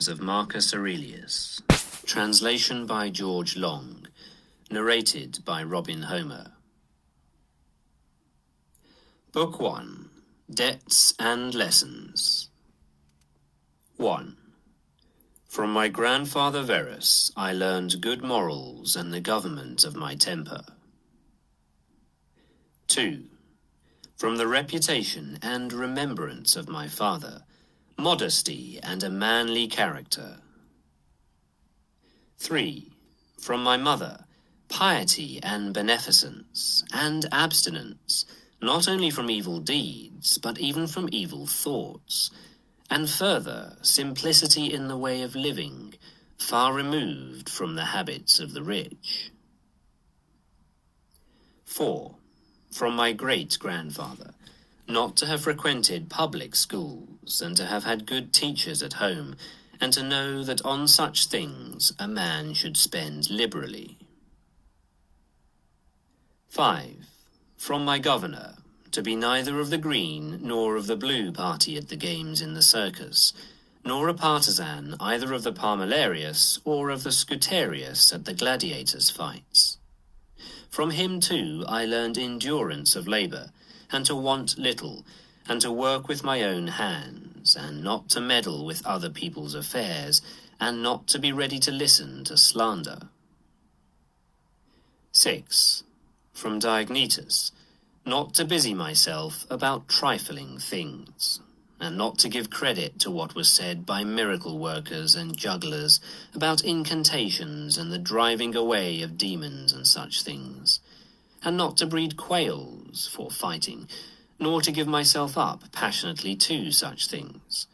of Marcus Aurelius. Translation by George Long. Narrated by Robin Homer. Book 1. Debts and Lessons. 1. From my grandfather Verus I learned good morals and the government of my temper. 2. From the reputation and remembrance of my father, modesty and a manly character. 3. From my mother, piety and beneficence, and abstinence, not only from evil deeds, but even from evil thoughts, and further, simplicity in the way of living, far removed from the habits of the rich. 4. From my great-grandfather, not to have frequented public schools, and to have had good teachers at home, and to know that on such things a man should spend liberally. 5. From my governor, to be neither of the green nor of the blue party at the games in the circus, nor a partisan either of the Parmilarius or of the Scutarius at the gladiators' fights. From him, too, I learned endurance of labour, and to want little, and to work with my own hands, and not to meddle with other people's affairs, and not to be ready to listen to slander. 6. From Diognetus, not to busy myself about trifling things, and not to give credit to what was said by miracle workers and jugglers about incantations and the driving away of demons and such things, and not to breed quails for fighting, nor to give myself up passionately to such things,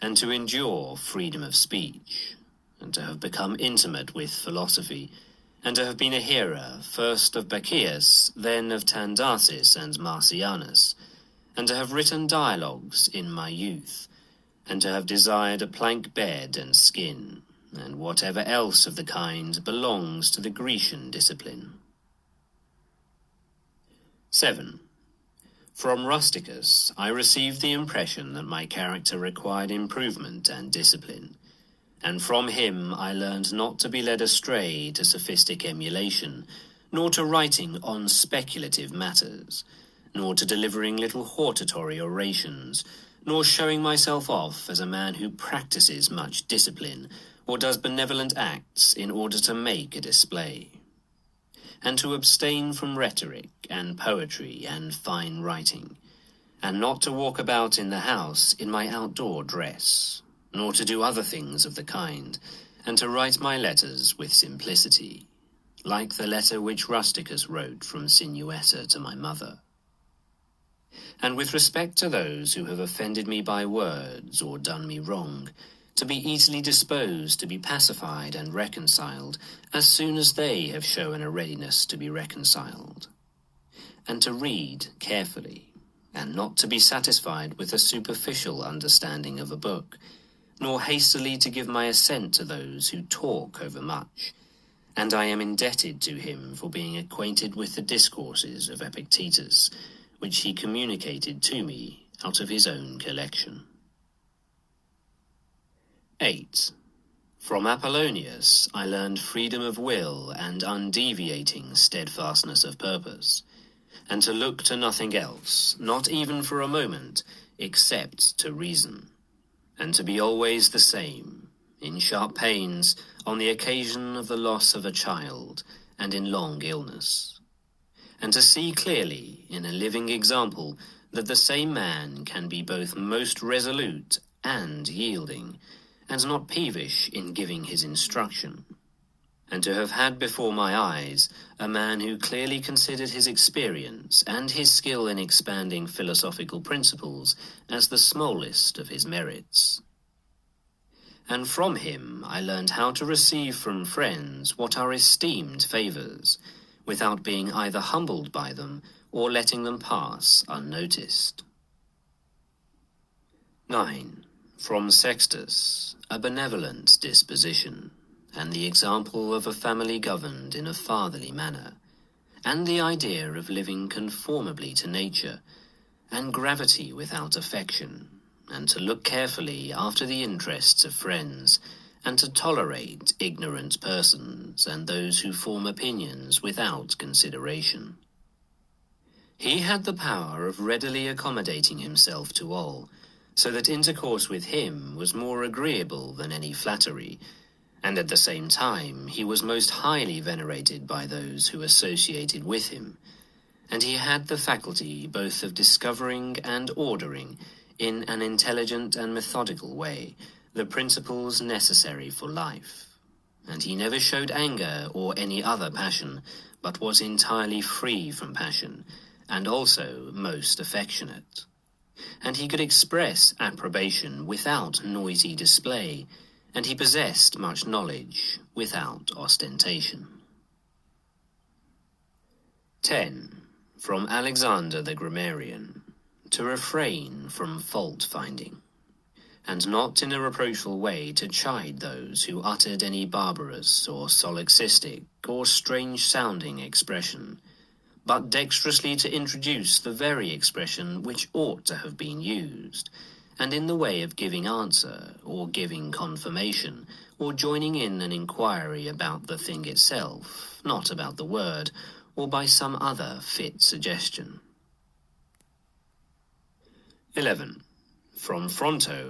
and to endure freedom of speech, and to have become intimate with philosophy, and to have been a hearer first of Bacchius, then of Tandarsis and Marcianus, and to have written dialogues in my youth, and to have desired a plank bed and skin, and whatever else of the kind belongs to the Grecian discipline. 7. From Rusticus I received the impression that my character required improvement and discipline, and from him I learned not to be led astray to sophistic emulation, nor to writing on speculative matters, nor to delivering little hortatory orations, nor showing myself off as a man who practices much discipline, or does benevolent acts in order to make a display, and to abstain from rhetoric and poetry and fine writing, and not to walk about in the house in my outdoor dress, nor to do other things of the kind, and to write my letters with simplicity, like the letter which Rusticus wrote from Sinuessa to my mother. And with respect to those who have offended me by words or done me wrong, to be easily disposed to be pacified and reconciled as soon as they have shown a readiness to be reconciled, and to read carefully, and not to be satisfied with a superficial understanding of a book, nor hastily to give my assent to those who talk overmuch, and I am indebted to him for being acquainted with the discourses of Epictetus, which he communicated to me out of his own collection. 8. From Apollonius I learned freedom of will and undeviating steadfastness of purpose, and to look to nothing else, not even for a moment, except to reason, and to be always the same, in sharp pains, on the occasion of the loss of a child, and in long illness, and to see clearly, in a living example, that the same man can be both most resolute and yielding, and not peevish in giving his instruction, and to have had before my eyes a man who clearly considered his experience and his skill in expanding philosophical principles as the smallest of his merits. And from him I learned how to receive from friends what are esteemed favours, without being either humbled by them or letting them pass unnoticed. 9. From Sextus, a benevolent disposition, and the example of a family governed in a fatherly manner, and the idea of living conformably to nature, and gravity without affection, and to look carefully after the interests of friends, and to tolerate ignorant persons and those who form opinions without consideration. He had the power of readily accommodating himself to all, so that intercourse with him was more agreeable than any flattery, and at the same time he was most highly venerated by those who associated with him, and he had the faculty both of discovering and ordering, in an intelligent and methodical way, the principles necessary for life. And he never showed anger or any other passion, but was entirely free from passion, and also most affectionate. And he could express approbation without noisy display, and he possessed much knowledge without ostentation. 10. From Alexander the Grammarian, to refrain from fault-finding, and not in a reproachful way to chide those who uttered any barbarous or solipsistic or strange-sounding expression, but dexterously to introduce the very expression which ought to have been used, and in the way of giving answer, or giving confirmation, or joining in an inquiry about the thing itself, not about the word, or by some other fit suggestion. 11. From Fronto